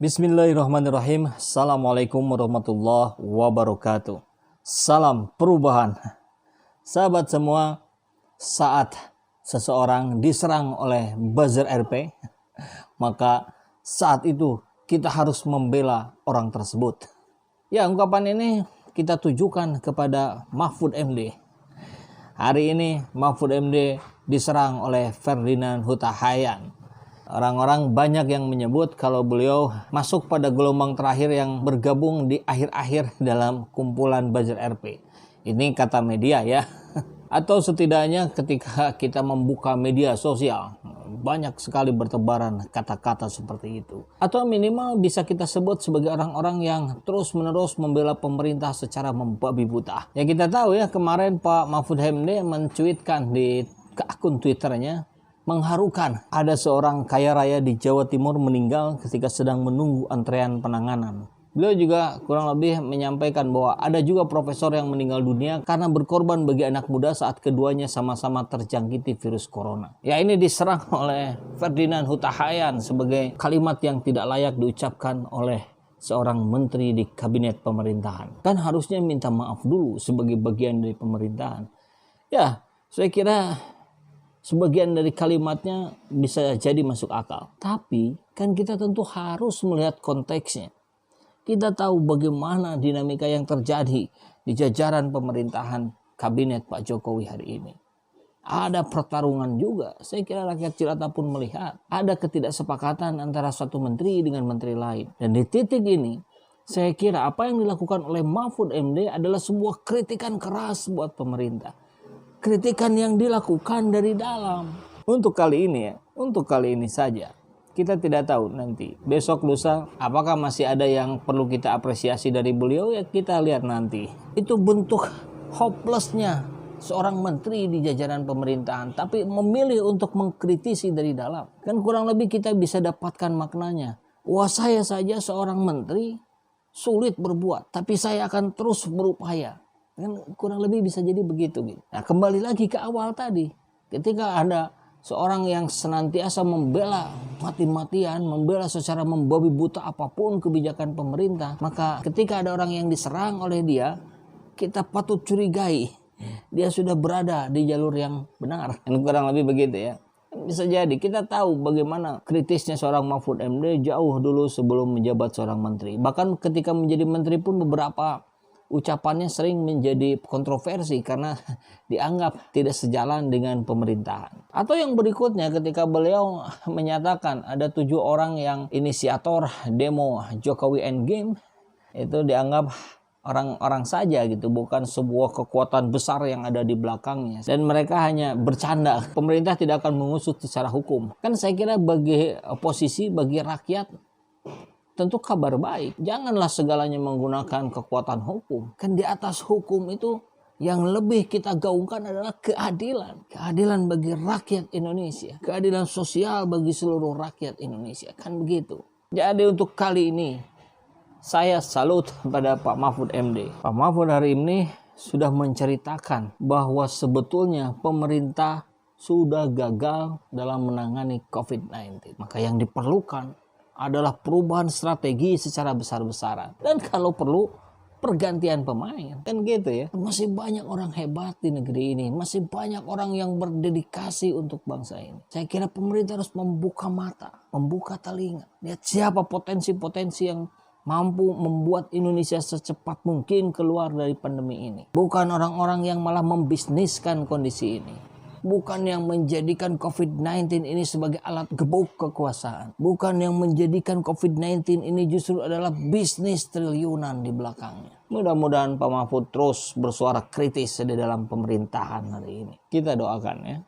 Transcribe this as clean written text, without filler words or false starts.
Bismillahirrahmanirrahim. Assalamualaikum warahmatullahi wabarakatuh. Salam perubahan. Sahabat semua, saat seseorang diserang oleh buzzer RP, maka saat itu kita harus membela orang tersebut. Ya, ungkapan ini kita tujukan kepada Mahfud MD. Hari ini Mahfud MD diserang oleh Ferdinand Huta Hayan. Orang-orang banyak yang menyebut kalau beliau masuk pada gelombang terakhir yang bergabung di akhir-akhir dalam kumpulan buzzer RP. Ini kata media ya. Atau setidaknya ketika kita membuka media sosial, banyak sekali bertebaran kata-kata seperti itu. Atau minimal bisa kita sebut sebagai orang-orang yang terus-menerus membela pemerintah secara membabi buta. Ya kita tahu ya, kemarin Pak Mahfud MD mencuitkan di akun Twitternya, mengharukan, ada seorang kaya raya di Jawa Timur meninggal ketika sedang menunggu antrean penanganan. Beliau juga kurang lebih menyampaikan bahwa ada juga profesor yang meninggal dunia karena berkorban bagi anak muda saat keduanya sama-sama terjangkiti virus corona. Ya, ini diserang oleh Ferdinand Huta Hayan sebagai kalimat yang tidak layak diucapkan oleh seorang menteri di kabinet pemerintahan. Kan harusnya minta maaf dulu sebagai bagian dari pemerintahan. Ya, saya kira sebagian dari kalimatnya bisa jadi masuk akal. Tapi kan kita tentu harus melihat konteksnya. Kita tahu bagaimana dinamika yang terjadi di jajaran pemerintahan kabinet Pak Jokowi hari ini. Ada pertarungan juga. Saya kira rakyat Cilata pun melihat ada ketidaksepakatan antara satu menteri dengan menteri lain. Dan di titik ini, saya kira apa yang dilakukan oleh Mahfud MD adalah sebuah kritikan keras buat pemerintah. Kritikan yang dilakukan dari dalam. Untuk kali ini saja. Kita tidak tahu nanti. Besok lusa apakah masih ada yang perlu kita apresiasi dari beliau, ya kita lihat nanti. Itu bentuk hopelessnya seorang menteri di jajaran pemerintahan. Tapi memilih untuk mengkritisi dari dalam. Kan kurang lebih kita bisa dapatkan maknanya. Wah, saya saja seorang menteri sulit berbuat. Tapi saya akan terus berupaya. Kan kurang lebih bisa jadi begitu gitu. Nah, kembali lagi ke awal tadi, ketika ada seorang yang senantiasa membela mati-matian, membela secara membabi buta apapun kebijakan pemerintah, maka ketika ada orang yang diserang oleh dia, kita patut curigai dia sudah berada di jalur yang benar. Dan kurang lebih begitu ya. Bisa jadi kita tahu bagaimana kritisnya seorang Mahfud MD jauh dulu sebelum menjabat seorang menteri. Bahkan ketika menjadi menteri pun beberapa ucapannya sering menjadi kontroversi karena dianggap tidak sejalan dengan pemerintahan. Atau yang berikutnya ketika beliau menyatakan ada 7 orang yang inisiator demo Jokowi Endgame, itu dianggap orang-orang saja gitu, bukan sebuah kekuatan besar yang ada di belakangnya. Dan mereka hanya bercanda, pemerintah tidak akan mengusut secara hukum. Kan saya kira bagi oposisi, bagi rakyat, tentu kabar baik. Janganlah segalanya menggunakan kekuatan hukum. Kan di atas hukum itu yang lebih kita gaungkan adalah keadilan. Keadilan bagi rakyat Indonesia. Keadilan sosial bagi seluruh rakyat Indonesia. Kan begitu. Jadi untuk kali ini, saya salut pada Pak Mahfud MD. Pak Mahfud hari ini sudah menceritakan bahwa sebetulnya pemerintah sudah gagal dalam menangani COVID-19. Maka yang diperlukan adalah perubahan strategi secara besar-besaran. Dan kalau perlu pergantian pemain. Kan gitu ya. Masih banyak orang hebat di negeri ini. Masih banyak orang yang berdedikasi untuk bangsa ini. Saya kira pemerintah harus membuka mata, membuka telinga. Lihat siapa potensi-potensi yang mampu membuat Indonesia secepat mungkin keluar dari pandemi ini. Bukan orang-orang yang malah membisniskan kondisi ini. Bukan yang menjadikan COVID-19 ini sebagai alat gebuk kekuasaan. Bukan yang menjadikan COVID-19 ini justru adalah bisnis triliunan di belakangnya. Mudah-mudahan Pak Mahfud terus bersuara kritis di dalam pemerintahan hari ini. Kita doakan ya.